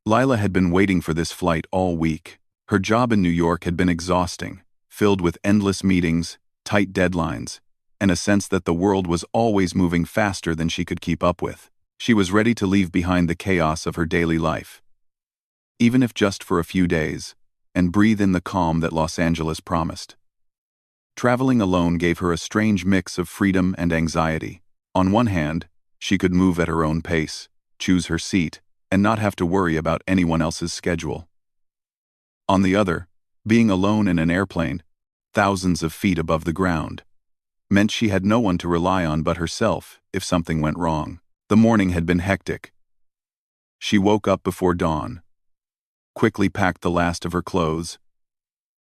Lila had been waiting for this flight all week. Her job in New York had been exhausting, filled with endless meetings, tight deadlines, and a sense that the world was always moving faster than she could keep up with. She was ready to leave behind the chaos of her daily life, even if just for a few days, and breathe in the calm that Los Angeles promised. Traveling alone gave her a strange mix of freedom and anxiety. On one hand, she could move at her own pace, choose her seat, and not have to worry about anyone else's schedule. On the other, being alone in an airplane, thousands of feet above the ground, meant she had no one to rely on but herself if something went wrong. The morning had been hectic. She woke up before dawn, quickly packed the last of her clothes,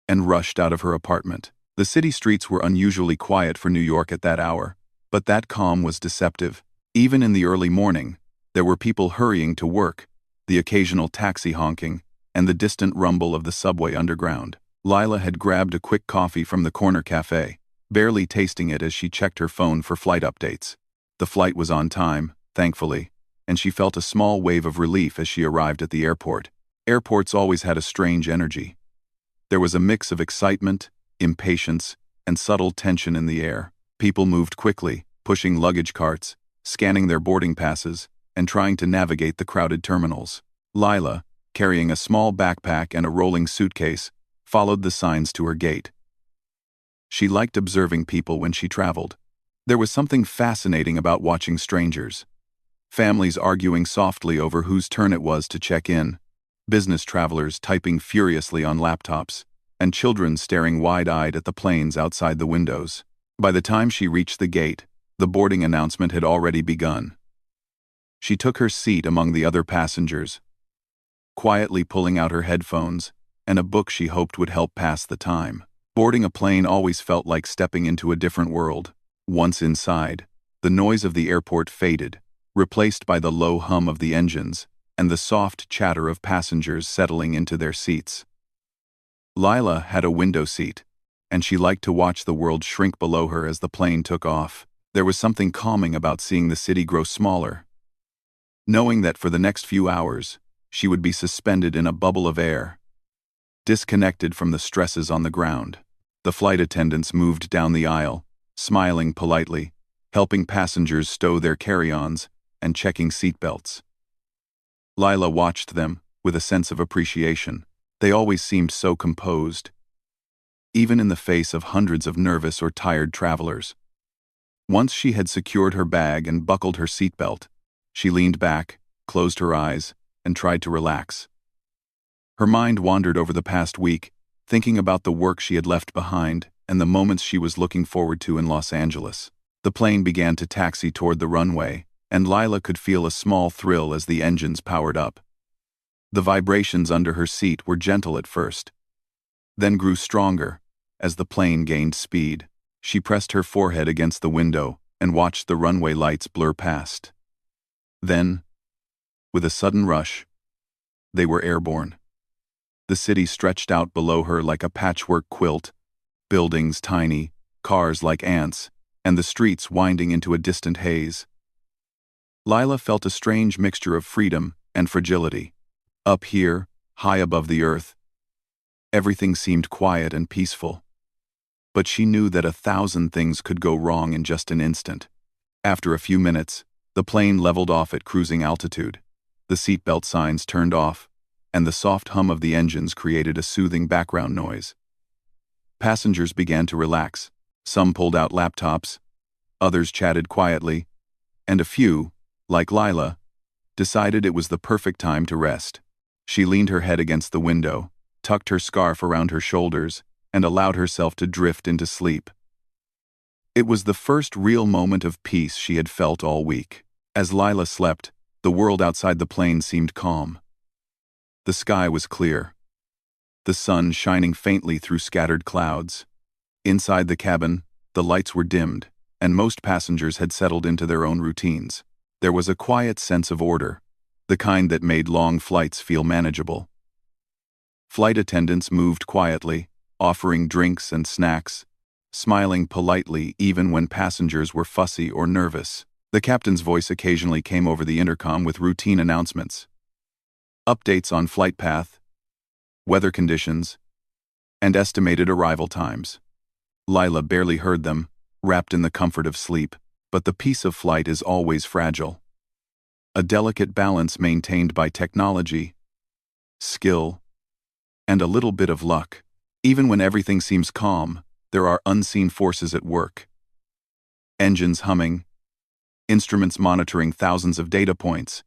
and rushed out of her apartment. The city streets were unusually quiet for New York at that hour, but that calm was deceptive. Even in the early morning, there were people hurrying to work, the occasional taxi honking, and the distant rumble of the subway underground. Lila had grabbed a quick coffee from the corner cafe, barely tasting it as she checked her phone for flight updates. The flight was on time, thankfully, and she felt a small wave of relief as she arrived at the airport. Airports always had a strange energy. There was a mix of excitement, impatience, and subtle tension in the air. People moved quickly, pushing luggage carts, scanning their boarding passes, and trying to navigate the crowded terminals. Lila, carrying a small backpack and a rolling suitcase, followed the signs to her gate. She liked observing people when she traveled. There was something fascinating about watching strangers. Families arguing softly over whose turn it was to check in, business travelers typing furiously on laptops, and children staring wide-eyed at the planes outside the windows. By the time she reached the gate, the boarding announcement had already begun. She took her seat among the other passengers, quietly pulling out her headphones and a book she hoped would help pass the time. Boarding a plane always felt like stepping into a different world. Once inside, the noise of the airport faded, replaced by the low hum of the engines and the soft chatter of passengers settling into their seats. Lila had a window seat, and she liked to watch the world shrink below her as the plane took off. There was something calming about seeing the city grow smaller, knowing that for the next few hours, she would be suspended in a bubble of air, disconnected from the stresses on the ground. The flight attendants moved down the aisle, smiling politely, helping passengers stow their carry-ons and checking seatbelts. Lila watched them with a sense of appreciation. They always seemed so composed, even in the face of hundreds of nervous or tired travelers. Once she had secured her bag and buckled her seatbelt, she leaned back, closed her eyes, and tried to relax. Her mind wandered over the past week, thinking about the work she had left behind and the moments she was looking forward to in Los Angeles. The plane began to taxi toward the runway, and Lila could feel a small thrill as the engines powered up. The vibrations under her seat were gentle at first, then grew stronger as the plane gained speed. She pressed her forehead against the window and watched the runway lights blur past. Then, with a sudden rush, they were airborne. The city stretched out below her like a patchwork quilt, buildings tiny, cars like ants, and the streets winding into a distant haze. Lila felt a strange mixture of freedom and fragility. Up here, high above the earth, everything seemed quiet and peaceful. But she knew that 1,000 things could go wrong in just an instant. After a few minutes, the plane leveled off at cruising altitude. The seatbelt signs turned off, and the soft hum of the engines created a soothing background noise. Passengers began to relax. Some pulled out laptops, others chatted quietly, and a few, like Lila, decided it was the perfect time to rest. She leaned her head against the window, tucked her scarf around her shoulders, and allowed herself to drift into sleep. It was the first real moment of peace she had felt all week. As Lila slept, the world outside the plane seemed calm. The sky was clear, the sun shining faintly through scattered clouds. Inside the cabin, the lights were dimmed, and most passengers had settled into their own routines. There was a quiet sense of order, the kind that made long flights feel manageable. Flight attendants moved quietly, offering drinks and snacks, smiling politely even when passengers were fussy or nervous. The captain's voice occasionally came over the intercom with routine announcements. updates on flight path, weather conditions, and estimated arrival times. Lila barely heard them, wrapped in the comfort of sleep, but the peace of flight is always fragile. A delicate balance maintained by technology, skill, and a little bit of luck. Even when everything seems calm, there are unseen forces at work. Engines humming, instruments monitoring thousands of data points,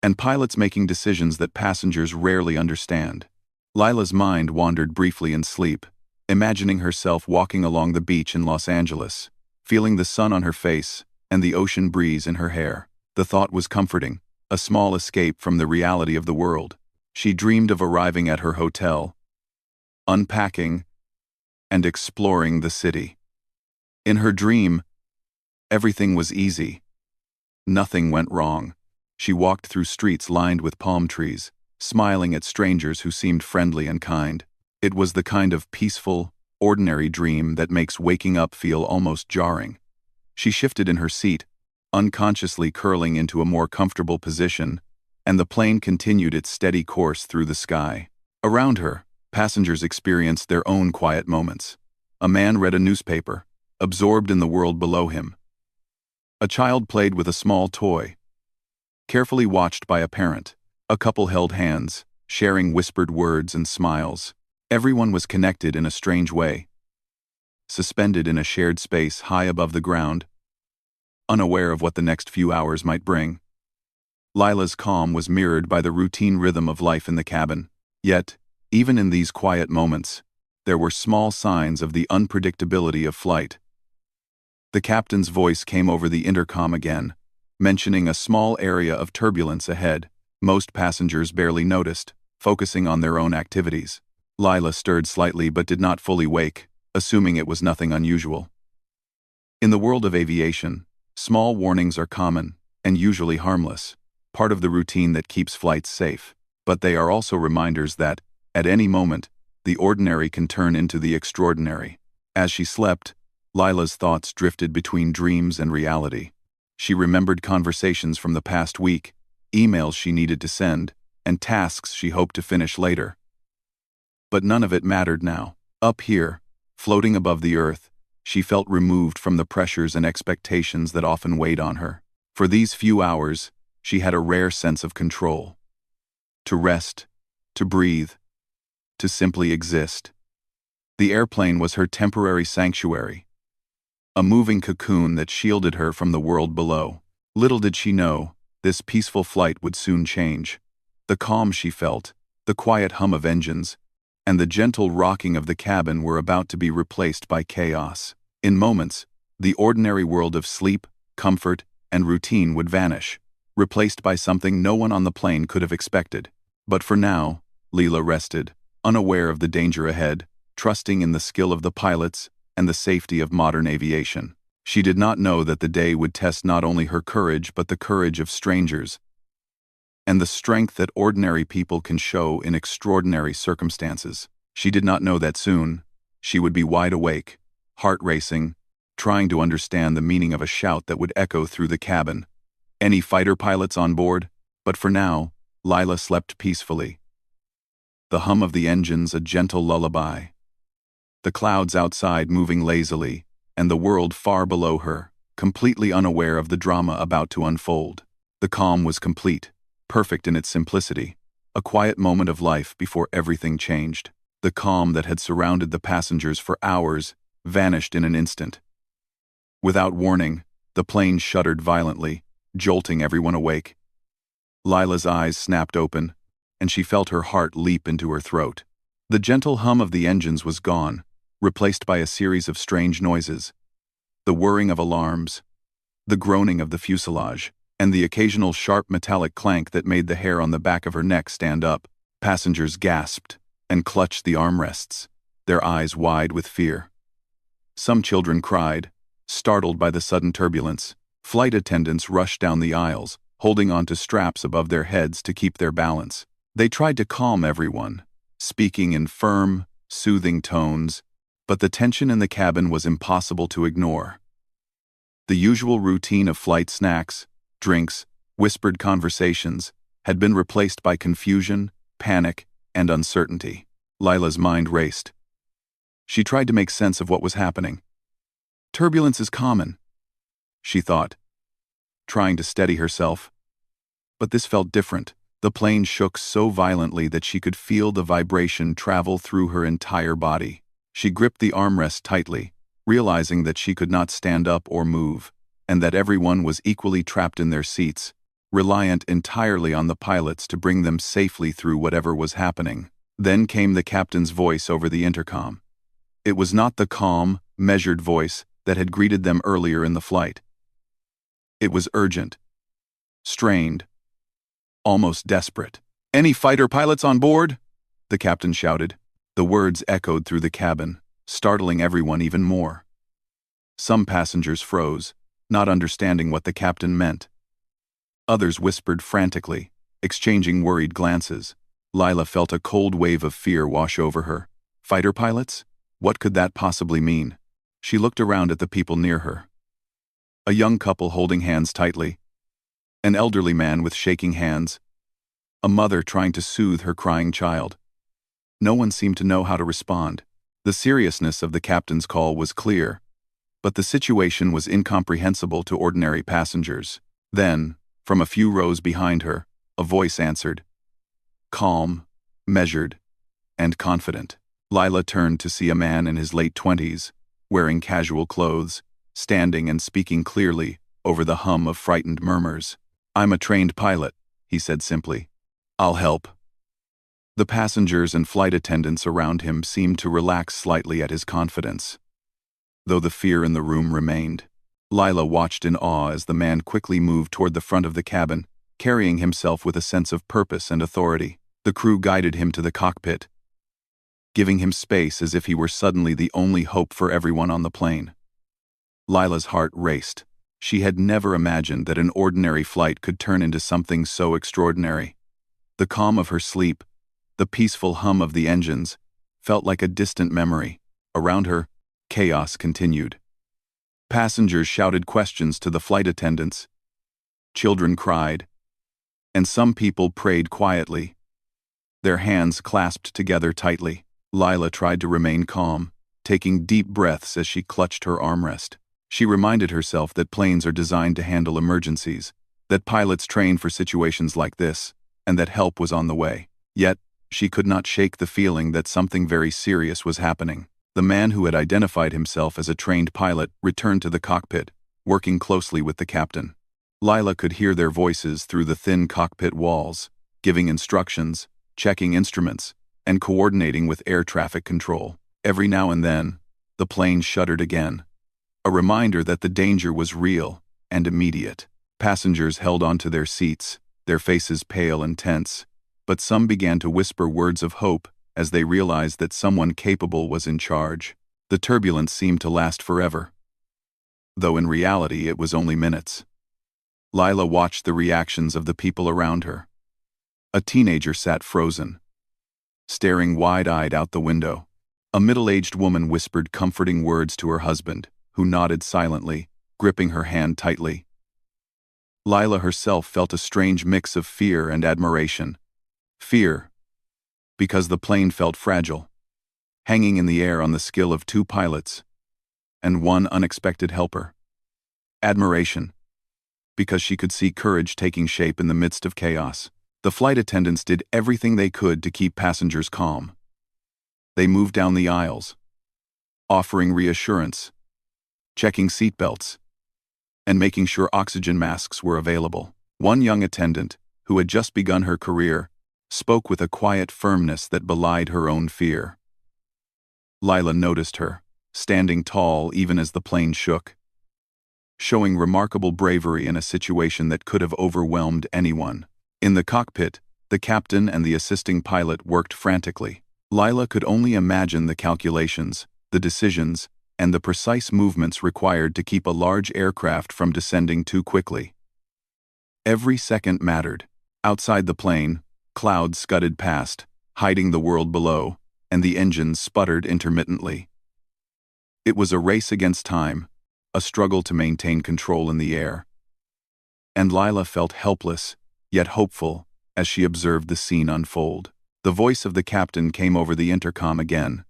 and pilots making decisions that passengers rarely understand. Lila's mind wandered briefly in sleep, imagining herself walking along the beach in Los Angeles, feeling the sun on her face and the ocean breeze in her hair. The thought was comforting, a small escape from the reality of the world. She dreamed of arriving at her hotel, unpacking, and exploring the city. In her dream, everything was easy. Nothing went wrong. She walked through streets lined with palm trees, smiling at strangers who seemed friendly and kind. It was the kind of peaceful, ordinary dream that makes waking up feel almost jarring. She shifted in her seat, unconsciously curling into a more comfortable position, and the plane continued its steady course through the sky. Around her, passengers experienced their own quiet moments. A man read a newspaper, absorbed in the world below him. A child played with a small toy, carefully watched by a parent. A couple held hands, sharing whispered words and smiles. Everyone was connected in a strange way, suspended in a shared space high above the ground, unaware of what the next few hours might bring. Lila's calm was mirrored by the routine rhythm of life in the cabin. Yet, even in these quiet moments, there were small signs of the unpredictability of flight. The captain's voice came over the intercom again, mentioning a small area of turbulence ahead. Most passengers barely noticed, focusing on their own activities. Lila stirred slightly but did not fully wake, assuming it was nothing unusual. In the world of aviation, small warnings are common and usually harmless, part of the routine that keeps flights safe. But they are also reminders that, at any moment, the ordinary can turn into the extraordinary. As she slept, Lila's thoughts drifted between dreams and reality. She remembered conversations from the past week, emails she needed to send, and tasks she hoped to finish later. But none of it mattered now. Up here, floating above the earth, she felt removed from the pressures and expectations that often weighed on her. For these few hours, she had a rare sense of control. To rest, to breathe, to simply exist. The airplane was her temporary sanctuary, a moving cocoon that shielded her from the world below. Little did she know, this peaceful flight would soon change. The calm she felt, the quiet hum of engines, and the gentle rocking of the cabin were about to be replaced by chaos. In moments, the ordinary world of sleep, comfort, and routine would vanish, replaced by something no one on the plane could have expected. But for now, Lila rested, unaware of the danger ahead, trusting in the skill of the pilots and the safety of modern aviation. She did not know that the day would test not only her courage but the courage of strangers, and the strength that ordinary people can show in extraordinary circumstances. She did not know that soon she would be wide awake, heart racing, trying to understand the meaning of a shout that would echo through the cabin. Any fighter pilots on board? But for now, Lila slept peacefully. The hum of the engines a gentle lullaby. The clouds outside moving lazily, and the world far below her, completely unaware of the drama about to unfold. The calm was complete, perfect in its simplicity, a quiet moment of life before everything changed. The calm that had surrounded the passengers for hours vanished in an instant. Without warning, the plane shuddered violently, jolting everyone awake. Lila's eyes snapped open, and she felt her heart leap into her throat. The gentle hum of the engines was gone, replaced by a series of strange noises. The whirring of alarms, the groaning of the fuselage, and the occasional sharp metallic clank that made the hair on the back of her neck stand up. Passengers gasped and clutched the armrests, their eyes wide with fear. Some children cried, startled by the sudden turbulence. Flight attendants rushed down the aisles, holding onto straps above their heads to keep their balance. They tried to calm everyone, speaking in firm, soothing tones, but the tension in the cabin was impossible to ignore. The usual routine of flight snacks, drinks, whispered conversations, had been replaced by confusion, panic, and uncertainty. Lila's mind raced. She tried to make sense of what was happening. Turbulence is common, she thought, trying to steady herself. But this felt different. The plane shook so violently that she could feel the vibration travel through her entire body. She gripped the armrest tightly, realizing that she could not stand up or move, and that everyone was equally trapped in their seats, reliant entirely on the pilots to bring them safely through whatever was happening. Then came the captain's voice over the intercom. It was not the calm, measured voice that had greeted them earlier in the flight. It was urgent, strained, almost desperate. "Any fighter pilots on board?" the captain shouted. The words echoed through the cabin, startling everyone even more. Some passengers froze, not understanding what the captain meant. Others whispered frantically, exchanging worried glances. Lila felt a cold wave of fear wash over her. Fighter pilots? What could that possibly mean? She looked around at the people near her. A young couple holding hands tightly. An elderly man with shaking hands. A mother trying to soothe her crying child. No one seemed to know how to respond. The seriousness of the captain's call was clear, but the situation was incomprehensible to ordinary passengers. Then, from a few rows behind her, a voice answered. Calm, measured, and confident. Lila turned to see a man in his late 20s, wearing casual clothes, standing and speaking clearly over the hum of frightened murmurs. "I'm a trained pilot," he said simply. "I'll help." The passengers and flight attendants around him seemed to relax slightly at his confidence, though the fear in the room remained. Lila watched in awe as the man quickly moved toward the front of the cabin, carrying himself with a sense of purpose and authority. The crew guided him to the cockpit, giving him space as if he were suddenly the only hope for everyone on the plane. Lila's heart raced. She had never imagined that an ordinary flight could turn into something so extraordinary. The calm of her sleep, the peaceful hum of the engines, felt like a distant memory. Around her, chaos continued. Passengers shouted questions to the flight attendants. Children cried. And some people prayed quietly, their hands clasped together tightly. Lila tried to remain calm, taking deep breaths as she clutched her armrest. She reminded herself that planes are designed to handle emergencies, that pilots train for situations like this, and that help was on the way. Yet, she could not shake the feeling that something very serious was happening. The man who had identified himself as a trained pilot returned to the cockpit, working closely with the captain. Lila could hear their voices through the thin cockpit walls, giving instructions, checking instruments, and coordinating with air traffic control. Every now and then, the plane shuddered again, a reminder that the danger was real and immediate. Passengers held onto their seats, their faces pale and tense, but some began to whisper words of hope as they realized that someone capable was in charge. The turbulence seemed to last forever, though in reality it was only minutes. Lila watched the reactions of the people around her. A teenager sat frozen, staring wide-eyed out the window. A middle-aged woman whispered comforting words to her husband, who nodded silently, gripping her hand tightly. Lila herself felt a strange mix of fear and admiration. Fear, because the plane felt fragile, hanging in the air on the skill of two pilots and one unexpected helper. Admiration, because she could see courage taking shape in the midst of chaos. The flight attendants did everything they could to keep passengers calm. They moved down the aisles, offering reassurance, checking seatbelts, and making sure oxygen masks were available. One young attendant, who had just begun her career, spoke with a quiet firmness that belied her own fear. Lila noticed her, standing tall even as the plane shook, showing remarkable bravery in a situation that could have overwhelmed anyone. In the cockpit, the captain and the assisting pilot worked frantically. Lila could only imagine the calculations, the decisions, and the precise movements required to keep a large aircraft from descending too quickly. Every second mattered. Outside the plane, clouds scudded past, hiding the world below, and the engines sputtered intermittently. It was a race against time, a struggle to maintain control in the air. And Lila felt helpless, yet hopeful, as she observed the scene unfold. The voice of the captain came over the intercom again,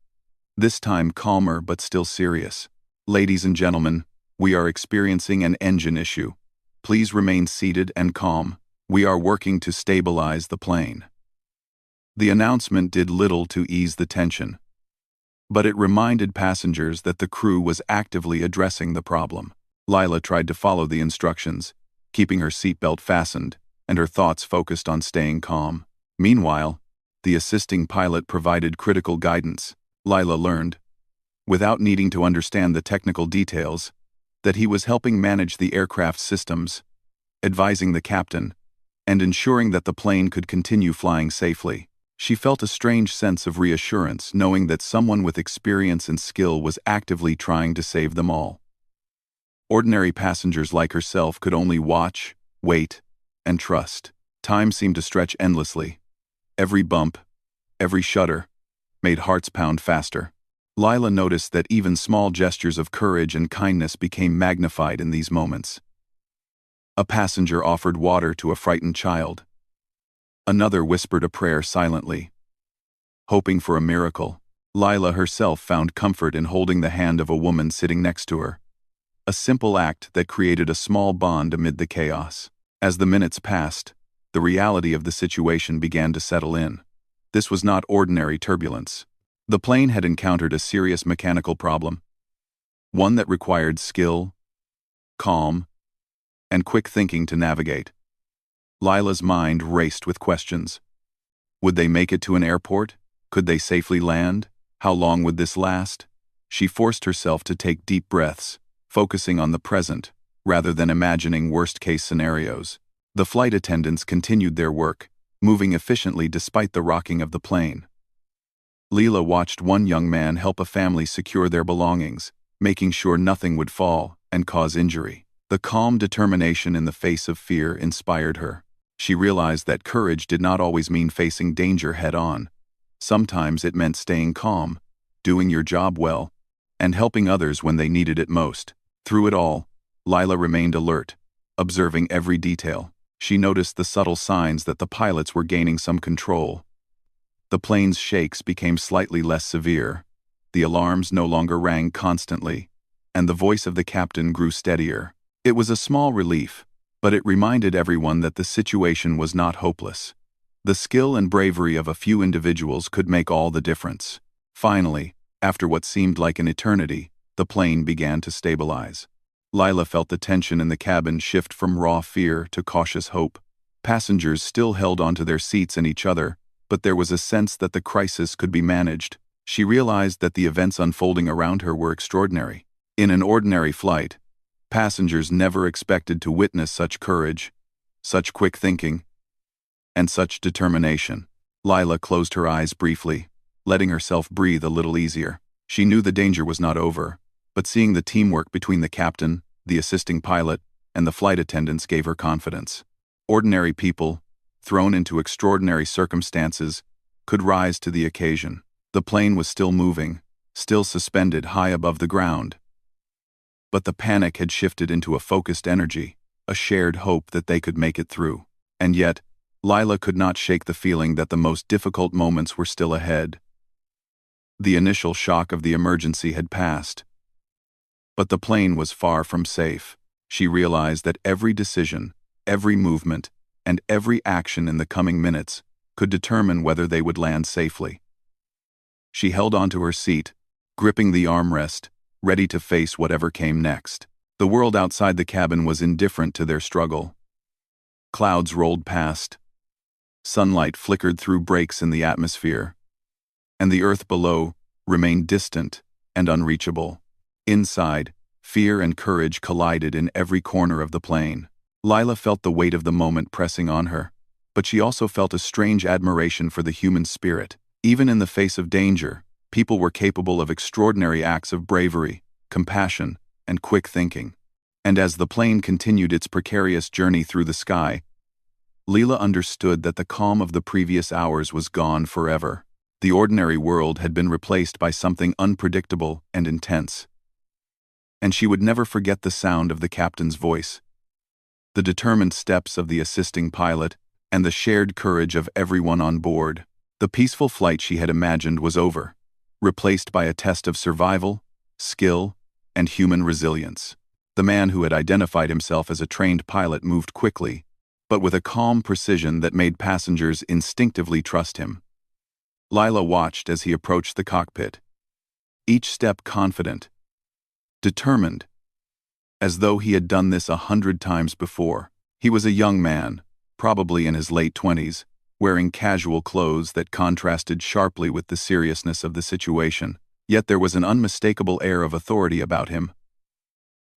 this time calmer but still serious. "Ladies and gentlemen, we are experiencing an engine issue. Please remain seated and calm. We are working to stabilize the plane." The announcement did little to ease the tension, but it reminded passengers that the crew was actively addressing the problem. Lila tried to follow the instructions, keeping her seatbelt fastened and her thoughts focused on staying calm. Meanwhile, the assisting pilot provided critical guidance. Lila learned, without needing to understand the technical details, that he was helping manage the aircraft systems, advising the captain, and ensuring that the plane could continue flying safely. She felt a strange sense of reassurance knowing that someone with experience and skill was actively trying to save them all. Ordinary passengers like herself could only watch, wait, and trust. Time seemed to stretch endlessly. Every bump, every shudder, made hearts pound faster. Lila noticed that even small gestures of courage and kindness became magnified in these moments. A passenger offered water to a frightened child. Another whispered a prayer silently, hoping for a miracle. Lila herself found comfort in holding the hand of a woman sitting next to her, a simple act that created a small bond amid the chaos. As the minutes passed, the reality of the situation began to settle in. This was not ordinary turbulence. The plane had encountered a serious mechanical problem, one that required skill, calm, and quick thinking to navigate. Lila's mind raced with questions. Would they make it to an airport? Could they safely land? How long would this last? She forced herself to take deep breaths, focusing on the present, rather than imagining worst-case scenarios. The flight attendants continued their work, moving efficiently despite the rocking of the plane. Lila watched one young man help a family secure their belongings, making sure nothing would fall and cause injury. The calm determination in the face of fear inspired her. She realized that courage did not always mean facing danger head-on. Sometimes it meant staying calm, doing your job well, and helping others when they needed it most. Through it all, Lila remained alert, observing every detail. She noticed the subtle signs that the pilots were gaining some control. The plane's shakes became slightly less severe, the alarms no longer rang constantly, and the voice of the captain grew steadier. It was a small relief, but it reminded everyone that the situation was not hopeless. The skill and bravery of a few individuals could make all the difference. Finally, after what seemed like an eternity, the plane began to stabilize. Lila felt the tension in the cabin shift from raw fear to cautious hope. Passengers still held onto their seats and each other, but there was a sense that the crisis could be managed. She realized that the events unfolding around her were extraordinary. In an ordinary flight, passengers never expected to witness such courage, such quick thinking, and such determination. Lila closed her eyes briefly, letting herself breathe a little easier. She knew the danger was not over, but seeing the teamwork between the captain, the assisting pilot, and the flight attendants gave her confidence. Ordinary people, thrown into extraordinary circumstances, could rise to the occasion. The plane was still moving, still suspended high above the ground. But the panic had shifted into a focused energy, a shared hope that they could make it through. And yet, Lila could not shake the feeling that the most difficult moments were still ahead. The initial shock of the emergency had passed, but the plane was far from safe. She realized that every decision, every movement, and every action in the coming minutes could determine whether they would land safely. She held onto her seat, gripping the armrest, ready to face whatever came next. The world outside the cabin was indifferent to their struggle. Clouds rolled past. Sunlight flickered through breaks in the atmosphere, and the earth below remained distant and unreachable. Inside, fear and courage collided in every corner of the plane. Lila felt the weight of the moment pressing on her, but she also felt a strange admiration for the human spirit. Even in the face of danger, people were capable of extraordinary acts of bravery, compassion, and quick thinking. And as the plane continued its precarious journey through the sky, Lila understood that the calm of the previous hours was gone forever. The ordinary world had been replaced by something unpredictable and intense. And she would never forget the sound of the captain's voice, the determined steps of the assisting pilot, and the shared courage of everyone on board. The peaceful flight she had imagined was over, replaced by a test of survival, skill, and human resilience. The man who had identified himself as a trained pilot moved quickly, but with a calm precision that made passengers instinctively trust him. Lila watched as he approached the cockpit, each step confident, determined, as though he had done this 100 times before. He was a young man, probably in his late 20s, wearing casual clothes that contrasted sharply with the seriousness of the situation. Yet there was an unmistakable air of authority about him,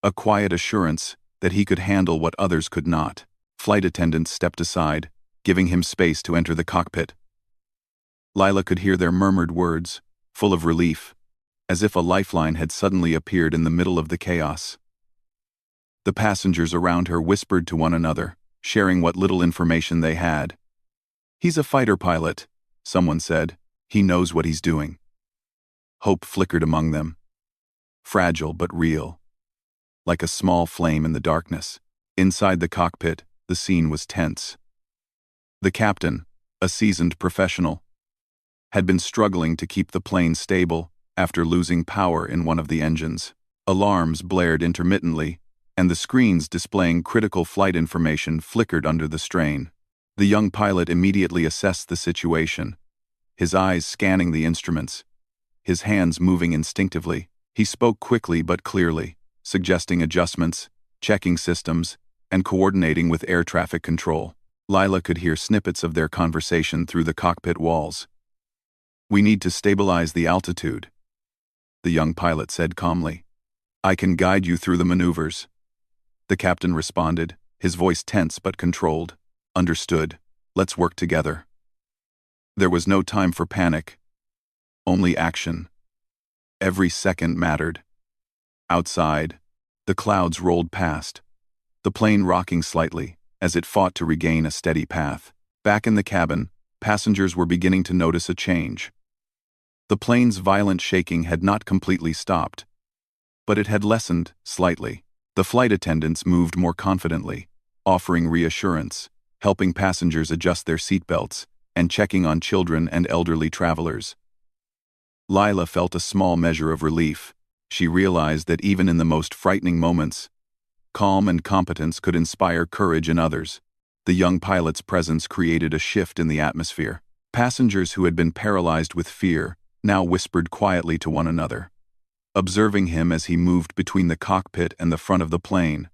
a quiet assurance that he could handle what others could not. Flight attendants stepped aside, giving him space to enter the cockpit. Lila could hear their murmured words, full of relief, as if a lifeline had suddenly appeared in the middle of the chaos. The passengers around her whispered to one another, sharing what little information they had. "He's a fighter pilot," someone said. "He knows what he's doing." Hope flickered among them, fragile but real, like a small flame in the darkness. Inside the cockpit, the scene was tense. The captain, a seasoned professional, had been struggling to keep the plane stable after losing power in one of the engines. Alarms blared intermittently, and the screens displaying critical flight information flickered under the strain. The young pilot immediately assessed the situation, his eyes scanning the instruments, his hands moving instinctively. He spoke quickly but clearly, suggesting adjustments, checking systems, and coordinating with air traffic control. Lila could hear snippets of their conversation through the cockpit walls. "We need to stabilize the altitude," the young pilot said calmly. "I can guide you through the maneuvers." The captain responded, his voice tense but controlled. "Understood. Let's work together." There was no time for panic, only action. Every second mattered. Outside, the clouds rolled past, the plane rocking slightly as it fought to regain a steady path. Back in the cabin, passengers were beginning to notice a change. The plane's violent shaking had not completely stopped, but it had lessened slightly. The flight attendants moved more confidently, offering reassurance, helping passengers adjust their seatbelts, and checking on children and elderly travelers. Lila felt a small measure of relief. She realized that even in the most frightening moments, calm and competence could inspire courage in others. The young pilot's presence created a shift in the atmosphere. Passengers who had been paralyzed with fear now whispered quietly to one another, observing him as he moved between the cockpit and the front of the plane,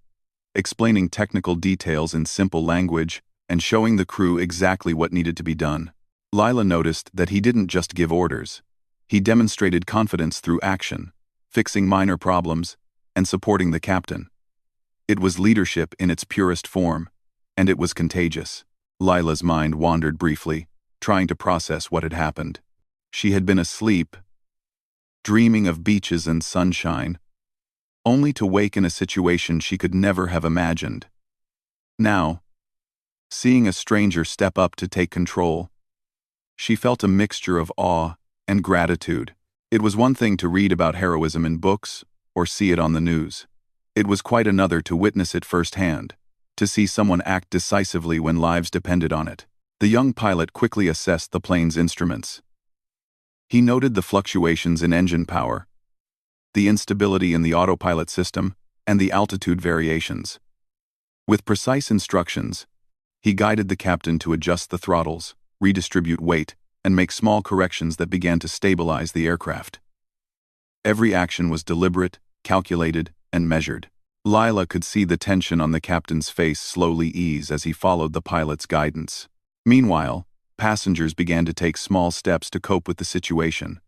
explaining technical details in simple language and showing the crew exactly what needed to be done. Lila noticed that he didn't just give orders. He demonstrated confidence through action, fixing minor problems, and supporting the captain. It was leadership in its purest form, and it was contagious. Lila's mind wandered briefly, trying to process what had happened. She had been asleep, dreaming of beaches and sunshine, only to wake in a situation she could never have imagined. Now, seeing a stranger step up to take control, she felt a mixture of awe and gratitude. It was one thing to read about heroism in books or see it on the news. It was quite another to witness it firsthand, to see someone act decisively when lives depended on it. The young pilot quickly assessed the plane's instruments. He noted the fluctuations in engine power, the instability in the autopilot system, and the altitude variations. With precise instructions, he guided the captain to adjust the throttles, redistribute weight, and make small corrections that began to stabilize the aircraft. Every action was deliberate, calculated, and measured. Lila could see the tension on the captain's face slowly ease as he followed the pilot's guidance. Meanwhile, passengers began to take small steps to cope with the situation.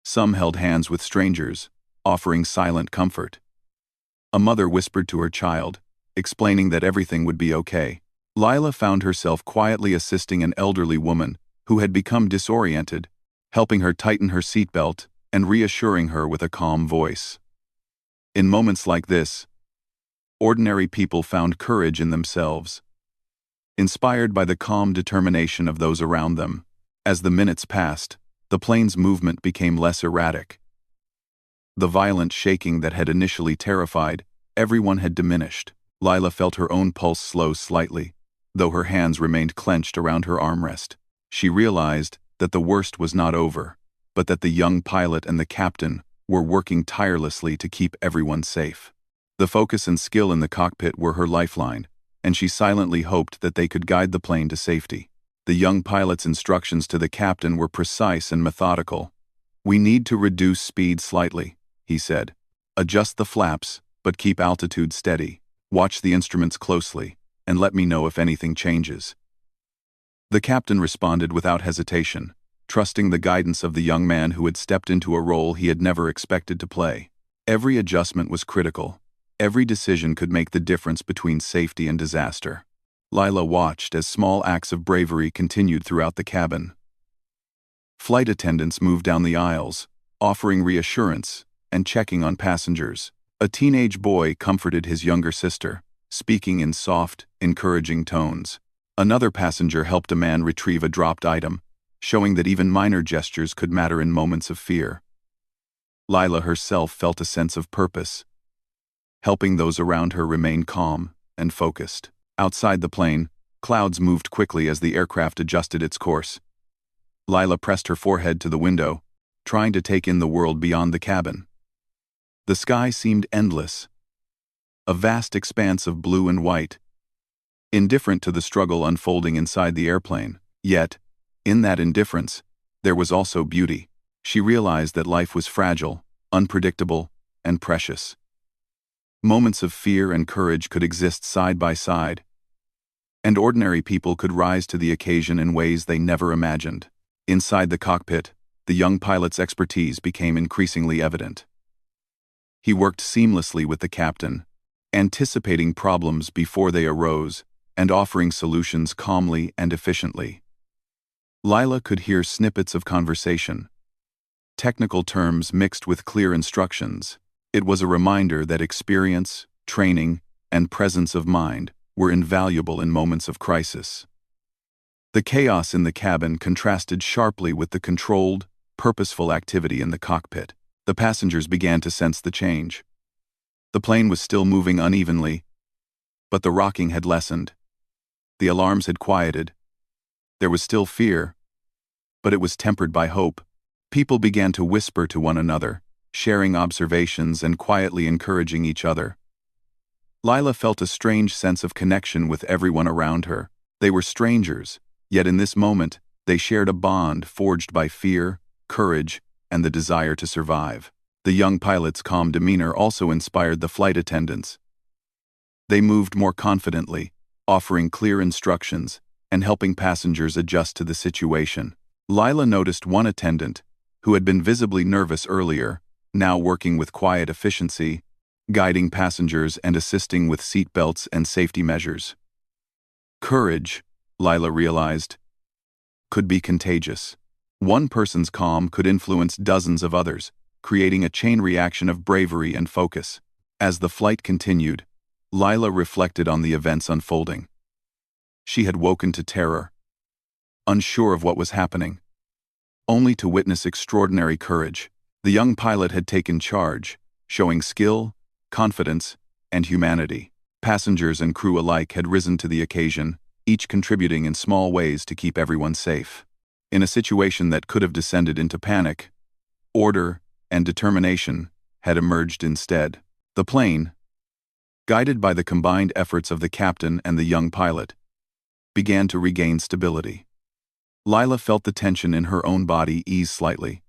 Some held hands with strangers, offering silent comfort. A mother whispered to her child, explaining that everything would be okay. Lila found herself quietly assisting an elderly woman who had become disoriented, helping her tighten her seatbelt and reassuring her with a calm voice. In moments like this, ordinary people found courage in themselves, inspired by the calm determination of those around them. As the minutes passed, the plane's movement became less erratic. The violent shaking that had initially terrified everyone had diminished. Lila felt her own pulse slow slightly, though her hands remained clenched around her armrest. She realized that the worst was not over, but that the young pilot and the captain were working tirelessly to keep everyone safe. The focus and skill in the cockpit were her lifeline, and she silently hoped that they could guide the plane to safety. The young pilot's instructions to the captain were precise and methodical. "We need to reduce speed slightly," he said. "Adjust the flaps, but keep altitude steady. Watch the instruments closely, and let me know if anything changes." The captain responded without hesitation, trusting the guidance of the young man who had stepped into a role he had never expected to play. Every adjustment was critical. Every decision could make the difference between safety and disaster. Lila watched as small acts of bravery continued throughout the cabin. Flight attendants moved down the aisles, offering reassurance and checking on passengers. A teenage boy comforted his younger sister, speaking in soft, encouraging tones. Another passenger helped a man retrieve a dropped item, showing that even minor gestures could matter in moments of fear. Lila herself felt a sense of purpose, helping those around her remain calm and focused. Outside the plane, clouds moved quickly as the aircraft adjusted its course. Lila pressed her forehead to the window, trying to take in the world beyond the cabin. The sky seemed endless, a vast expanse of blue and white, indifferent to the struggle unfolding inside the airplane. Yet, in that indifference, there was also beauty. She realized that life was fragile, unpredictable, and precious. Moments of fear and courage could exist side by side, and ordinary people could rise to the occasion in ways they never imagined. Inside the cockpit, the young pilot's expertise became increasingly evident. He worked seamlessly with the captain, anticipating problems before they arose and offering solutions calmly and efficiently. Lila could hear snippets of conversation, technical terms mixed with clear instructions. It was a reminder that experience, training, and presence of mind were invaluable in moments of crisis. The chaos in the cabin contrasted sharply with the controlled, purposeful activity in the cockpit. The passengers began to sense the change. The plane was still moving unevenly, but the rocking had lessened. The alarms had quieted. There was still fear, but it was tempered by hope. People began to whisper to one another, sharing observations and quietly encouraging each other. Lila felt a strange sense of connection with everyone around her. They were strangers, yet in this moment, they shared a bond forged by fear, courage, and the desire to survive. The young pilot's calm demeanor also inspired the flight attendants. They moved more confidently, offering clear instructions and helping passengers adjust to the situation. Lila noticed one attendant, who had been visibly nervous earlier, now working with quiet efficiency, guiding passengers and assisting with seat belts and safety measures. Courage, Lila realized, could be contagious. One person's calm could influence dozens of others, creating a chain reaction of bravery and focus. As the flight continued, Lila reflected on the events unfolding. She had woken to terror, unsure of what was happening, only to witness extraordinary courage. The young pilot had taken charge, showing skill, confidence, and humanity. Passengers and crew alike had risen to the occasion, each contributing in small ways to keep everyone safe. In a situation that could have descended into panic, order and determination had emerged instead. The plane, guided by the combined efforts of the captain and the young pilot, began to regain stability. Lila felt the tension in her own body ease slightly.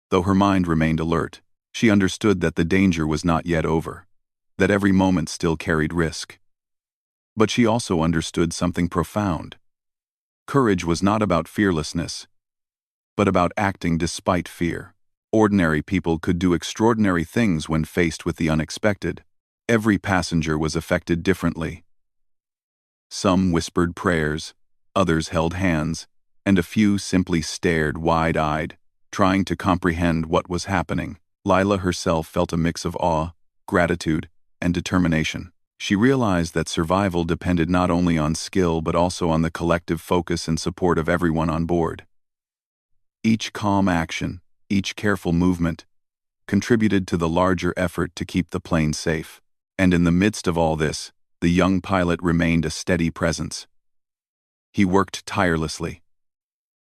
Though her mind remained alert, she understood that the danger was not yet over, that every moment still carried risk. But she also understood something profound. Courage was not about fearlessness, but about acting despite fear. Ordinary people could do extraordinary things when faced with the unexpected. Every passenger was affected differently. Some whispered prayers, others held hands, and a few simply stared wide-eyed, trying to comprehend what was happening. Lila herself felt a mix of awe, gratitude, and determination. She realized that survival depended not only on skill but also on the collective focus and support of everyone on board. Each calm action, each careful movement, contributed to the larger effort to keep the plane safe. And in the midst of all this, the young pilot remained a steady presence. He worked tirelessly,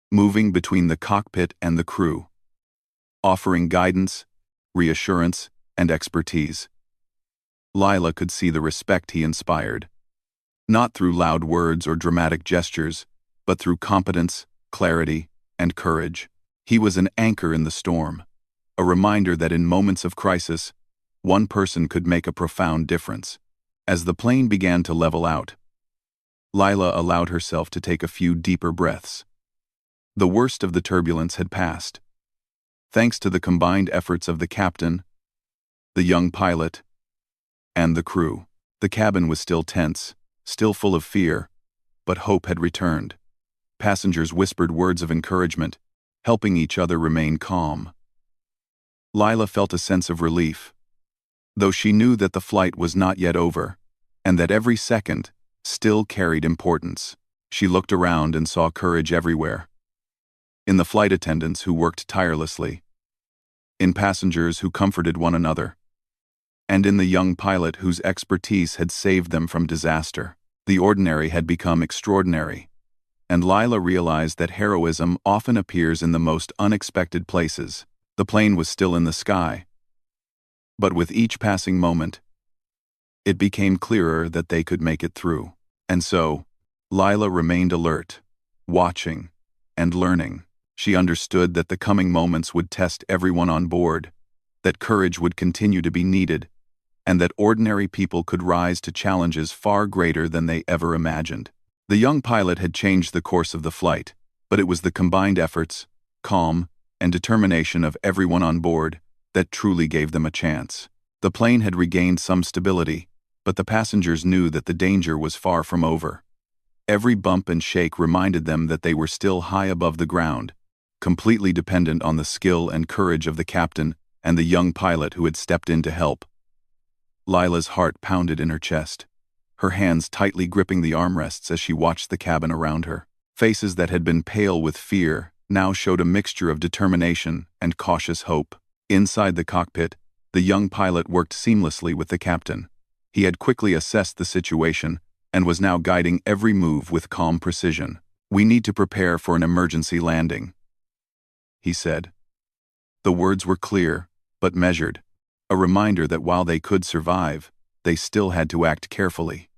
moving between the cockpit and the crew, offering guidance, reassurance, and expertise. Lila could see the respect he inspired, not through loud words or dramatic gestures, but through competence, clarity, and courage. He was an anchor in the storm, a reminder that in moments of crisis, one person could make a profound difference. As the plane began to level out, Lila allowed herself to take a few deeper breaths. The worst of the turbulence had passed. Thanks to the combined efforts of the captain, the young pilot, and the crew. The cabin was still tense, still full of fear, but hope had returned. Passengers whispered words of encouragement, helping each other remain calm. Lila felt a sense of relief, though she knew that the flight was not yet over, and that every second still carried importance. She looked around and saw courage everywhere. In the flight attendants who worked tirelessly, in passengers who comforted one another, and in the young pilot whose expertise had saved them from disaster. The ordinary had become extraordinary, and Lila realized that heroism often appears in the most unexpected places. The plane was still in the sky, but with each passing moment, it became clearer that they could make it through. And so, Lila remained alert, watching, and learning. She understood that the coming moments would test everyone on board, that courage would continue to be needed, and that ordinary people could rise to challenges far greater than they ever imagined. The young pilot had changed the course of the flight, but it was the combined efforts, calm, and determination of everyone on board that truly gave them a chance. The plane had regained some stability, but the passengers knew that the danger was far from over. Every bump and shake reminded them that they were still high above the ground, completely dependent on the skill and courage of the captain and the young pilot who had stepped in to help. Lila's heart pounded in her chest, her hands tightly gripping the armrests as she watched the cabin around her. Faces that had been pale with fear now showed a mixture of determination and cautious hope. Inside the cockpit, the young pilot worked seamlessly with the captain. He had quickly assessed the situation and was now guiding every move with calm precision. "We need to prepare for an emergency landing," he said. The words were clear, but measured, a reminder that while they could survive, they still had to act carefully.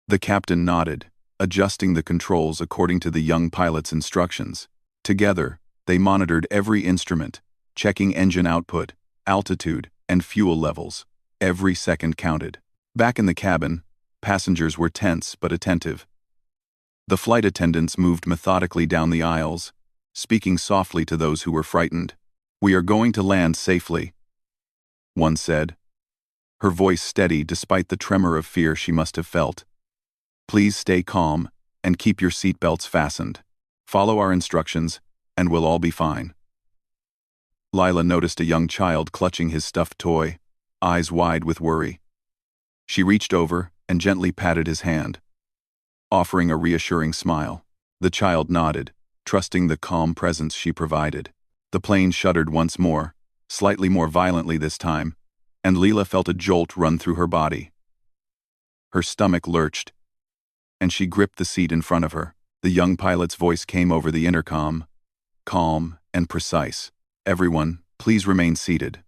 The captain nodded, adjusting the controls according to the young pilot's instructions. Together, they monitored every instrument, checking engine output, altitude, and fuel levels. Every second counted. Back in the cabin, passengers were tense but attentive. The flight attendants moved methodically down the aisles, speaking softly to those who were frightened. "We are going to land safely," one said, her voice steady despite the tremor of fear she must have felt. "Please stay calm and keep your seatbelts fastened. Follow our instructions, and we'll all be fine." Lila noticed a young child clutching his stuffed toy, eyes wide with worry. She reached over and gently patted his hand, offering a reassuring smile. The child nodded, trusting the calm presence she provided. The plane shuddered once more, slightly more violently this time, and Lila felt a jolt run through her body. Her stomach lurched, and she gripped the seat in front of her. The young pilot's voice came over the intercom, calm and precise. "Everyone, please remain seated.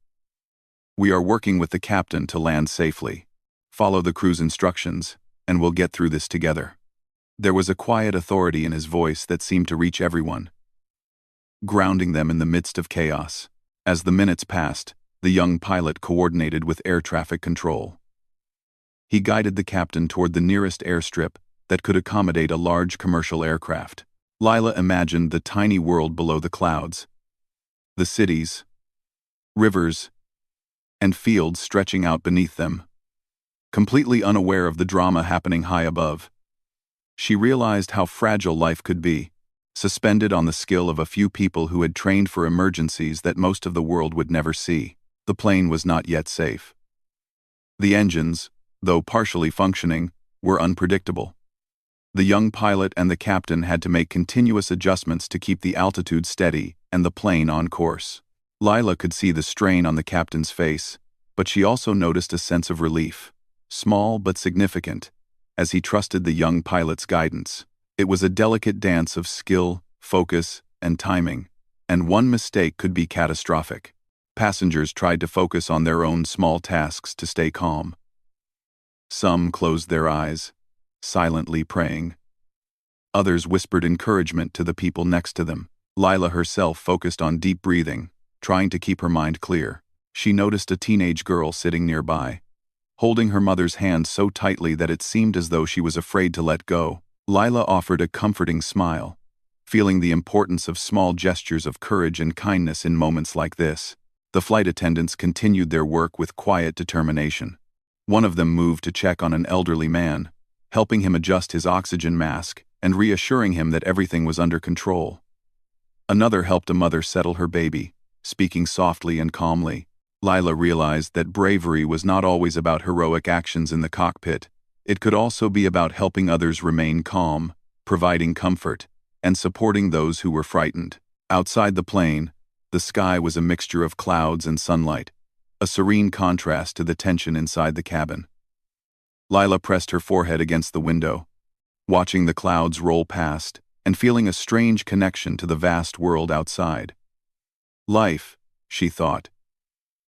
We are working with the captain to land safely. Follow the crew's instructions, and we'll get through this together." There was a quiet authority in his voice that seemed to reach everyone, grounding them in the midst of chaos. As the minutes passed, the young pilot coordinated with air traffic control. He guided the captain toward the nearest airstrip that could accommodate a large commercial aircraft. Lila imagined the tiny world below the clouds, the cities, rivers, and fields stretching out beneath them. Completely unaware of the drama happening high above, she realized how fragile life could be, suspended on the skill of a few people who had trained for emergencies that most of the world would never see. The plane was not yet safe. The engines, though partially functioning, were unpredictable. The young pilot and the captain had to make continuous adjustments to keep the altitude steady and the plane on course. Lila could see the strain on the captain's face, but she also noticed a sense of relief, small but significant, as he trusted the young pilot's guidance. It was a delicate dance of skill, focus, and timing, and one mistake could be catastrophic. Passengers tried to focus on their own small tasks to stay calm. Some closed their eyes, silently praying. Others whispered encouragement to the people next to them. Lila herself focused on deep breathing, trying to keep her mind clear. She noticed a teenage girl sitting nearby, holding her mother's hand so tightly that it seemed as though she was afraid to let go. Lila offered a comforting smile, feeling the importance of small gestures of courage and kindness in moments like this. The flight attendants continued their work with quiet determination. One of them moved to check on an elderly man, helping him adjust his oxygen mask and reassuring him that everything was under control. Another helped a mother settle her baby, speaking softly and calmly. Lila realized that bravery was not always about heroic actions in the cockpit. It could also be about helping others remain calm, providing comfort, and supporting those who were frightened. Outside the plane, the sky was a mixture of clouds and sunlight, a serene contrast to the tension inside the cabin. Lila pressed her forehead against the window, watching the clouds roll past and feeling a strange connection to the vast world outside. Life, she thought,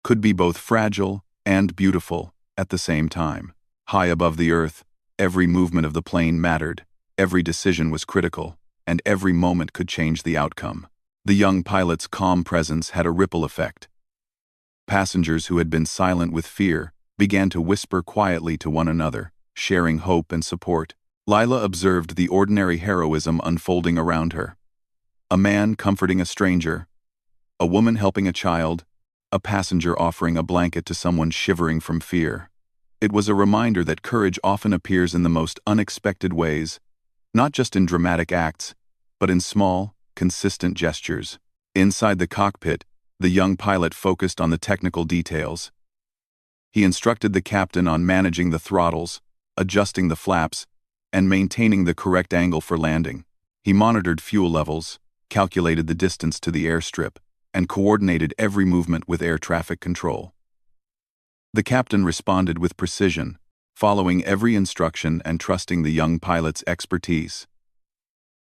could be both fragile and beautiful at the same time. High above the earth, every movement of the plane mattered, every decision was critical, and every moment could change the outcome. The young pilot's calm presence had a ripple effect. Passengers who had been silent with fear began to whisper quietly to one another, sharing hope and support. Lila observed the ordinary heroism unfolding around her. A man comforting a stranger, a woman helping a child, a passenger offering a blanket to someone shivering from fear. It was a reminder that courage often appears in the most unexpected ways, not just in dramatic acts, but in small, consistent gestures. Inside the cockpit, the young pilot focused on the technical details. He instructed the captain on managing the throttles, adjusting the flaps, and maintaining the correct angle for landing. He monitored fuel levels, calculated the distance to the airstrip, and coordinated every movement with air traffic control. The captain responded with precision, following every instruction and trusting the young pilot's expertise.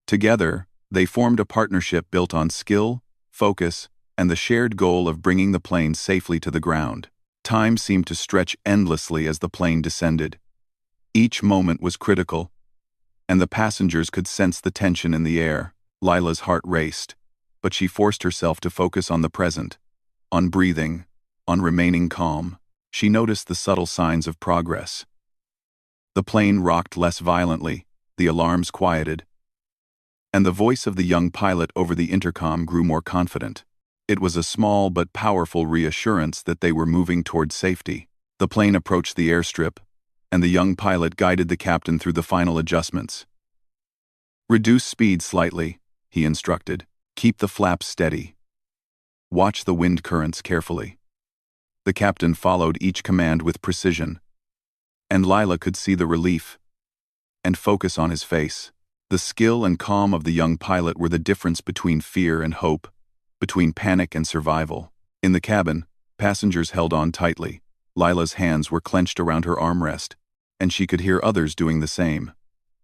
Together, they formed a partnership built on skill, focus, and the shared goal of bringing the plane safely to the ground. Time seemed to stretch endlessly as the plane descended. Each moment was critical, and the passengers could sense the tension in the air. Lila's heart raced, but she forced herself to focus on the present, on breathing, on remaining calm. She noticed the subtle signs of progress. The plane rocked less violently, the alarms quieted, and the voice of the young pilot over the intercom grew more confident. It was a small but powerful reassurance that they were moving toward safety. The plane approached the airstrip, and the young pilot guided the captain through the final adjustments. "Reduce speed slightly," he instructed. "Keep the flaps steady. Watch the wind currents carefully." The captain followed each command with precision, and Lila could see the relief and focus on his face. The skill and calm of the young pilot were the difference between fear and hope, between panic and survival. In the cabin, passengers held on tightly. Lila's hands were clenched around her armrest, and she could hear others doing the same.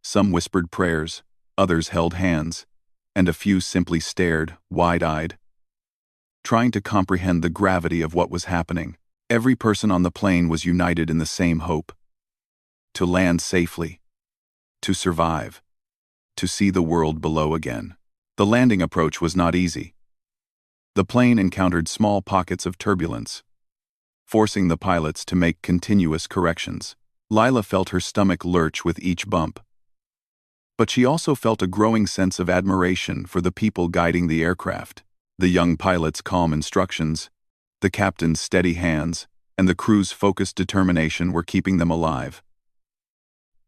Some whispered prayers, others held hands, and a few simply stared, wide-eyed, trying to comprehend the gravity of what was happening. Every person on the plane was united in the same hope: to land safely, to survive, to see the world below again. The landing approach was not easy. The plane encountered small pockets of turbulence, forcing the pilots to make continuous corrections. Lila felt her stomach lurch with each bump. But she also felt a growing sense of admiration for the people guiding the aircraft. The young pilot's calm instructions, the captain's steady hands, and the crew's focused determination were keeping them alive.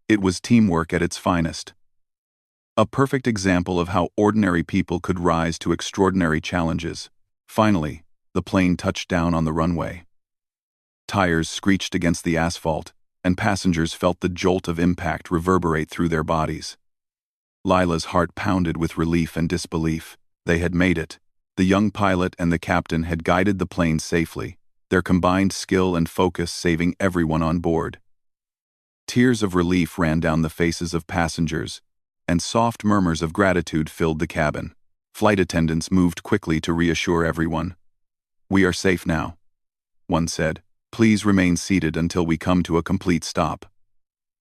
It was teamwork at its finest. A perfect example of how ordinary people could rise to extraordinary challenges. Finally, the plane touched down on the runway. Tires screeched against the asphalt, and passengers felt the jolt of impact reverberate through their bodies. Lila's heart pounded with relief and disbelief. They had made it. The young pilot and the captain had guided the plane safely, their combined skill and focus saving everyone on board. Tears of relief ran down the faces of passengers, and soft murmurs of gratitude filled the cabin. Flight attendants moved quickly to reassure everyone. "We are safe now," one said. "Please remain seated until we come to a complete stop."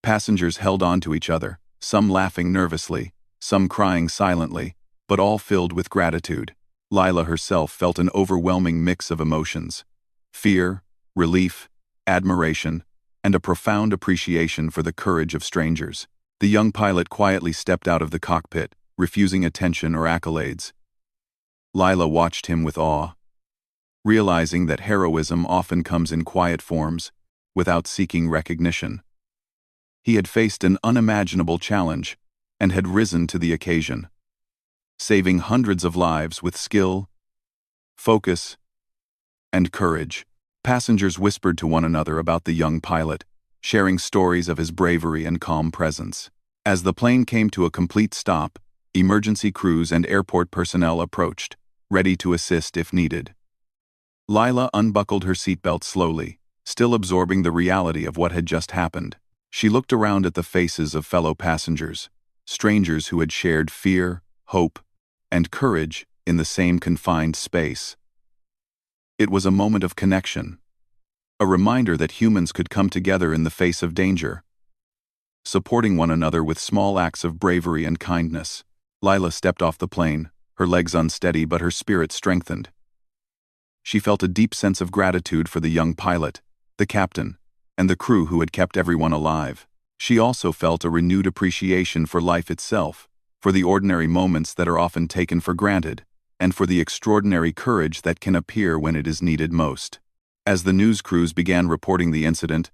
Passengers held on to each other, some laughing nervously, some crying silently, but all filled with gratitude. Lila herself felt an overwhelming mix of emotions: fear, relief, admiration, and a profound appreciation for the courage of strangers. The young pilot quietly stepped out of the cockpit, refusing attention or accolades. Lila watched him with awe, realizing that heroism often comes in quiet forms, without seeking recognition. He had faced an unimaginable challenge, and had risen to the occasion, saving hundreds of lives with skill, focus, and courage. Passengers whispered to one another about the young pilot, sharing stories of his bravery and calm presence. As the plane came to a complete stop, emergency crews and airport personnel approached, ready to assist if needed. Lila unbuckled her seatbelt slowly, still absorbing the reality of what had just happened. She looked around at the faces of fellow passengers, strangers who had shared fear, hope, and courage in the same confined space. It was a moment of connection, a reminder that humans could come together in the face of danger, supporting one another with small acts of bravery and kindness. Lila stepped off the plane, her legs unsteady but her spirit strengthened. She felt a deep sense of gratitude for the young pilot, the captain, and the crew who had kept everyone alive. She also felt a renewed appreciation for life itself, for the ordinary moments that are often taken for granted, and for the extraordinary courage that can appear when it is needed most. As the news crews began reporting the incident,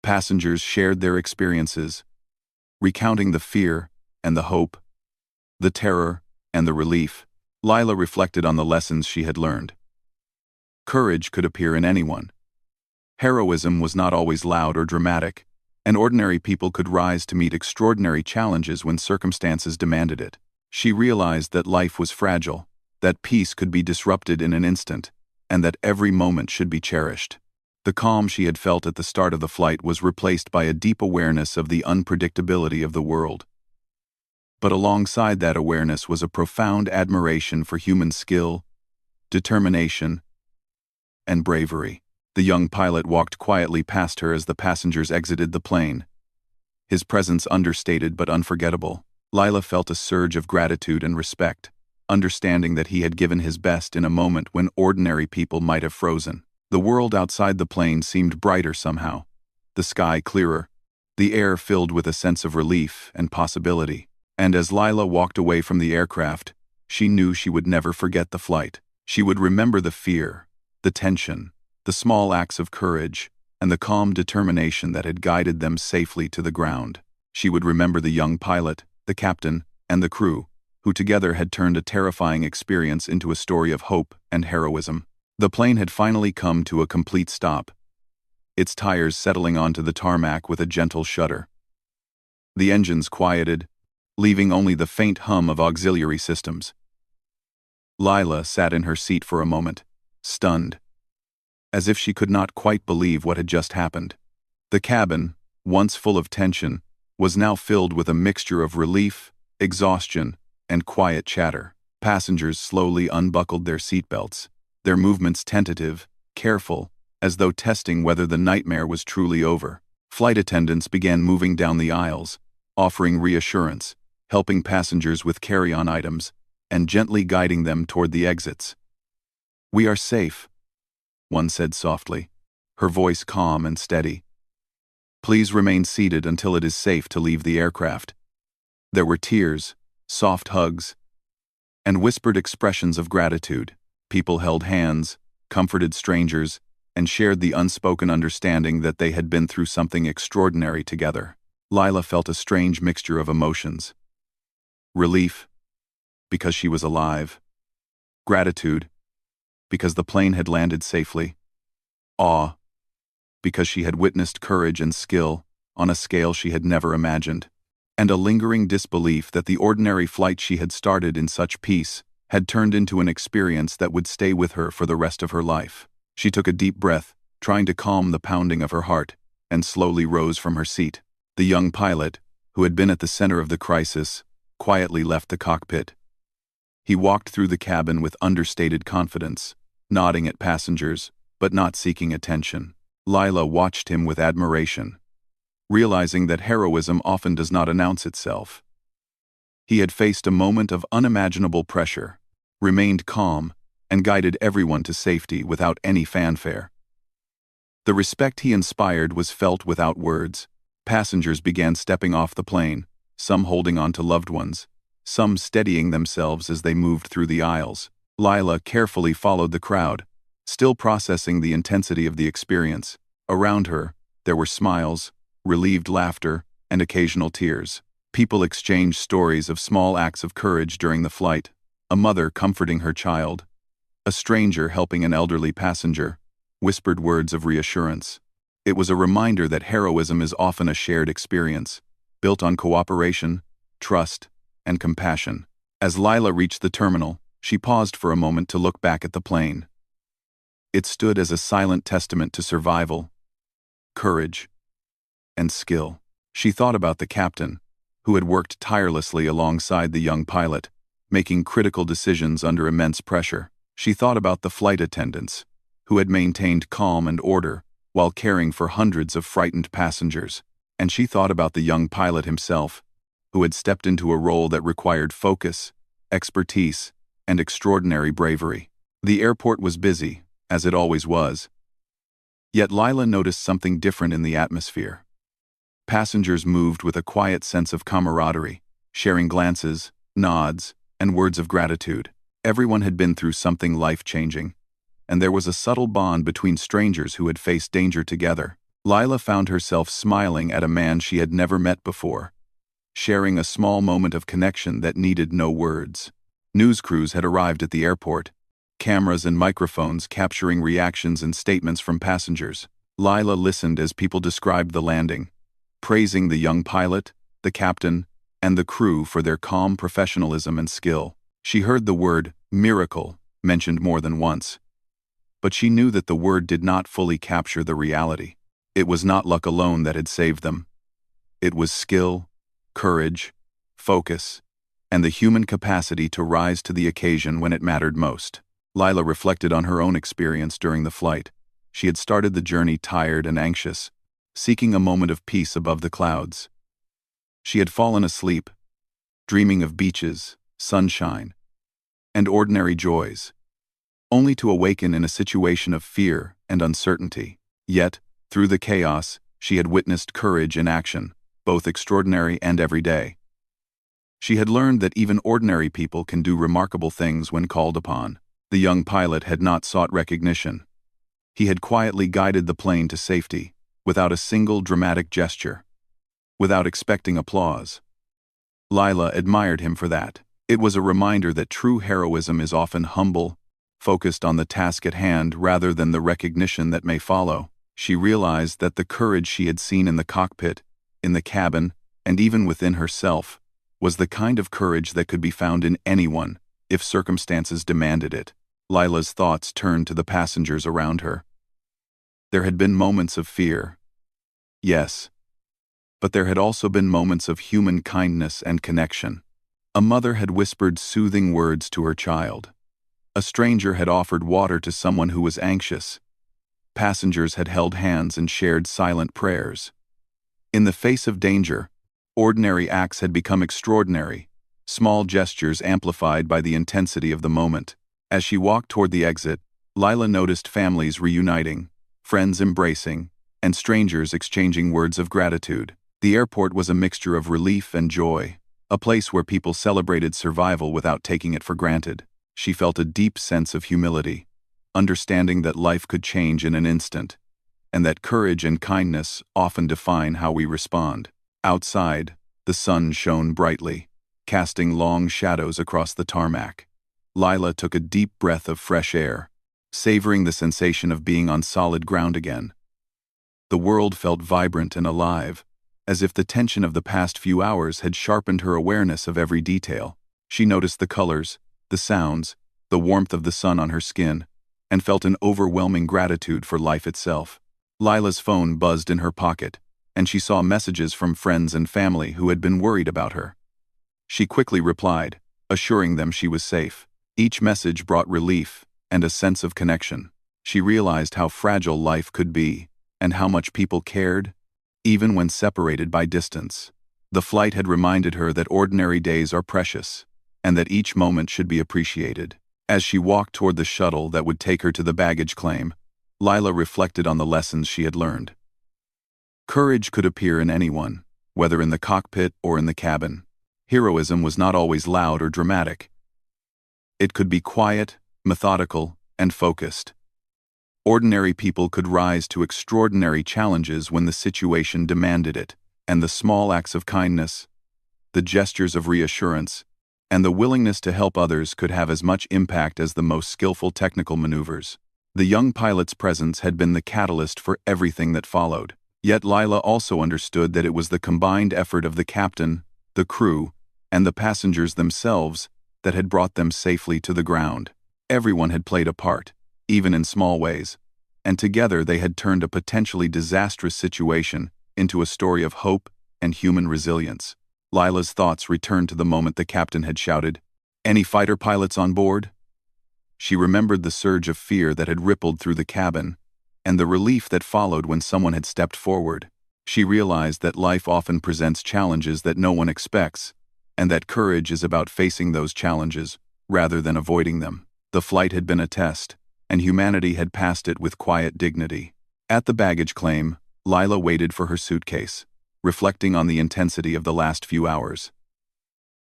passengers shared their experiences, recounting the fear and the hope, the terror and the relief. Lila reflected on the lessons she had learned. Courage could appear in anyone. Heroism was not always loud or dramatic, and ordinary people could rise to meet extraordinary challenges when circumstances demanded it. She realized that life was fragile, that peace could be disrupted in an instant, and that every moment should be cherished. The calm she had felt at the start of the flight was replaced by a deep awareness of the unpredictability of the world. But alongside that awareness was a profound admiration for human skill, determination, and bravery. The young pilot walked quietly past her as the passengers exited the plane, his presence understated but unforgettable. Lila felt a surge of gratitude and respect, understanding that he had given his best in a moment when ordinary people might have frozen. The world outside the plane seemed brighter somehow, the sky clearer, the air filled with a sense of relief and possibility. And as Lila walked away from the aircraft, she knew she would never forget the flight. She would remember the fear, the tension, the small acts of courage, and the calm determination that had guided them safely to the ground. She would remember the young pilot, the captain, and the crew, who together had turned a terrifying experience into a story of hope and heroism. The plane had finally come to a complete stop, its tires settling onto the tarmac with a gentle shudder. The engines quieted, leaving only the faint hum of auxiliary systems. Lila sat in her seat for a moment, stunned, as if she could not quite believe what had just happened. The cabin, once full of tension, was now filled with a mixture of relief, exhaustion, and quiet chatter. Passengers slowly unbuckled their seatbelts, their movements tentative, careful, as though testing whether the nightmare was truly over. Flight attendants began moving down the aisles, offering reassurance, helping passengers with carry-on items, and gently guiding them toward the exits. "We are safe," one said softly, her voice calm and steady. "Please remain seated until it is safe to leave the aircraft." There were tears, soft hugs, and whispered expressions of gratitude. People held hands, comforted strangers, and shared the unspoken understanding that they had been through something extraordinary together. Lila felt a strange mixture of emotions. Relief, because she was alive. Gratitude, because the plane had landed safely. Awe, because she had witnessed courage and skill on a scale she had never imagined. And a lingering disbelief that the ordinary flight she had started in such peace had turned into an experience that would stay with her for the rest of her life. She took a deep breath, trying to calm the pounding of her heart, and slowly rose from her seat. The young pilot, who had been at the center of the crisis, quietly left the cockpit. He walked through the cabin with understated confidence, nodding at passengers, but not seeking attention. Lila watched him with admiration, realizing that heroism often does not announce itself. He had faced a moment of unimaginable pressure, remained calm, and guided everyone to safety without any fanfare. The respect he inspired was felt without words. Passengers began stepping off the plane, some holding on to loved ones, some steadying themselves as they moved through the aisles. Lila carefully followed the crowd, still processing the intensity of the experience. Around her, there were smiles, relieved laughter, and occasional tears. People exchanged stories of small acts of courage during the flight, a mother comforting her child, a stranger helping an elderly passenger, whispered words of reassurance. It was a reminder that heroism is often a shared experience, built on cooperation, trust, and compassion. As Lila reached the terminal, she paused for a moment to look back at the plane. It stood as a silent testament to survival, courage, and skill. She thought about the captain, who had worked tirelessly alongside the young pilot, making critical decisions under immense pressure. She thought about the flight attendants, who had maintained calm and order while caring for hundreds of frightened passengers. And she thought about the young pilot himself, who had stepped into a role that required focus, expertise, and extraordinary bravery. The airport was busy, as it always was. Yet Lila noticed something different in the atmosphere. Passengers moved with a quiet sense of camaraderie, sharing glances, nods, and words of gratitude. Everyone had been through something life-changing, and there was a subtle bond between strangers who had faced danger together. Lila found herself smiling at a man she had never met before, sharing a small moment of connection that needed no words. News crews had arrived at the airport, cameras and microphones capturing reactions and statements from passengers. Lila listened as people described the landing, praising the young pilot, the captain, and the crew for their calm professionalism and skill. She heard the word miracle mentioned more than once, but she knew that the word did not fully capture the reality. It was not luck alone that had saved them. It was skill, courage, focus, and the human capacity to rise to the occasion when it mattered most. Lila reflected on her own experience during the flight. She had started the journey tired and anxious, seeking a moment of peace above the clouds. She had fallen asleep, dreaming of beaches, sunshine, and ordinary joys, only to awaken in a situation of fear and uncertainty. Yet, through the chaos, she had witnessed courage in action, both extraordinary and everyday. She had learned that even ordinary people can do remarkable things when called upon. The young pilot had not sought recognition. He had quietly guided the plane to safety, without a single dramatic gesture, without expecting applause. Lila admired him for that. It was a reminder that true heroism is often humble, focused on the task at hand rather than the recognition that may follow. She realized that the courage she had seen in the cockpit, in the cabin, and even within herself, was the kind of courage that could be found in anyone, if circumstances demanded it. Lila's thoughts turned to the passengers around her. There had been moments of fear, yes, but there had also been moments of human kindness and connection. A mother had whispered soothing words to her child. A stranger had offered water to someone who was anxious. Passengers had held hands and shared silent prayers. In the face of danger, ordinary acts had become extraordinary, small gestures amplified by the intensity of the moment. As she walked toward the exit, Lila noticed families reuniting, friends embracing, and strangers exchanging words of gratitude. The airport was a mixture of relief and joy, a place where people celebrated survival without taking it for granted. She felt a deep sense of humility, understanding that life could change in an instant, and that courage and kindness often define how we respond. Outside, the sun shone brightly, casting long shadows across the tarmac. Lila took a deep breath of fresh air, savoring the sensation of being on solid ground again. The world felt vibrant and alive, as if the tension of the past few hours had sharpened her awareness of every detail. She noticed the colors, the sounds, the warmth of the sun on her skin, and felt an overwhelming gratitude for life itself. Lila's phone buzzed in her pocket, and she saw messages from friends and family who had been worried about her. She quickly replied, assuring them she was safe. Each message brought relief and a sense of connection. She realized how fragile life could be, and how much people cared, even when separated by distance. The flight had reminded her that ordinary days are precious, and that each moment should be appreciated. As she walked toward the shuttle that would take her to the baggage claim, Lila reflected on the lessons she had learned. Courage could appear in anyone, whether in the cockpit or in the cabin. Heroism was not always loud or dramatic. It could be quiet, methodical, and focused. Ordinary people could rise to extraordinary challenges when the situation demanded it, and the small acts of kindness, the gestures of reassurance, and the willingness to help others could have as much impact as the most skillful technical maneuvers. The young pilot's presence had been the catalyst for everything that followed. Yet Lila also understood that it was the combined effort of the captain, the crew, and the passengers themselves that had brought them safely to the ground. Everyone had played a part, even in small ways, and together they had turned a potentially disastrous situation into a story of hope and human resilience. Lila's thoughts returned to the moment the captain had shouted, "Any fighter pilots on board?" She remembered the surge of fear that had rippled through the cabin, and the relief that followed when someone had stepped forward. She realized that life often presents challenges that no one expects, and that courage is about facing those challenges rather than avoiding them. The flight had been a test, and humanity had passed it with quiet dignity. At the baggage claim, Lila waited for her suitcase, reflecting on the intensity of the last few hours.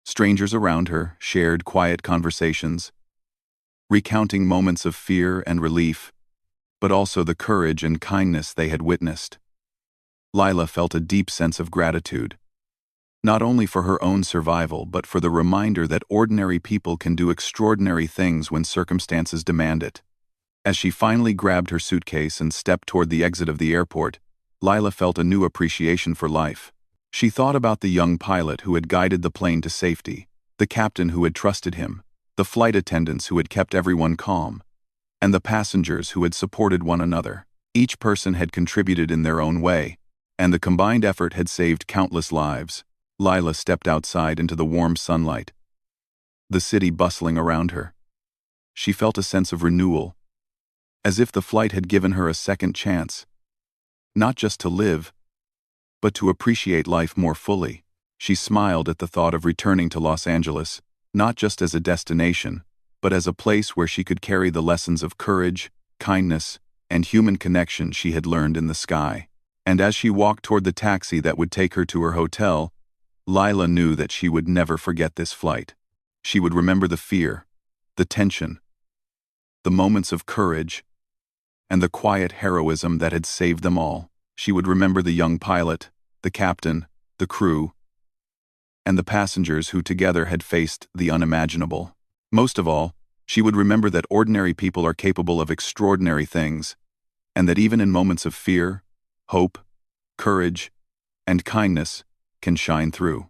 Strangers around her shared quiet conversations, recounting moments of fear and relief, but also the courage and kindness they had witnessed. Lila felt a deep sense of gratitude, not only for her own survival but for the reminder that ordinary people can do extraordinary things when circumstances demand it. As she finally grabbed her suitcase and stepped toward the exit of the airport, Lila felt a new appreciation for life. She thought about the young pilot who had guided the plane to safety, the captain who had trusted him, the flight attendants who had kept everyone calm, and the passengers who had supported one another. Each person had contributed in their own way, and the combined effort had saved countless lives. Lila stepped outside into the warm sunlight, the city bustling around her. She felt a sense of renewal, as if the flight had given her a second chance, not just to live, but to appreciate life more fully. She smiled at the thought of returning to Los Angeles, not just as a destination, but as a place where she could carry the lessons of courage, kindness, and human connection she had learned in the sky. And as she walked toward the taxi that would take her to her hotel, Lila knew that she would never forget this flight. She would remember the fear, the tension, the moments of courage, and the quiet heroism that had saved them all. She would remember the young pilot, the captain, the crew, and the passengers who together had faced the unimaginable. Most of all, she would remember that ordinary people are capable of extraordinary things, and that even in moments of fear, hope, courage, and kindness can shine through.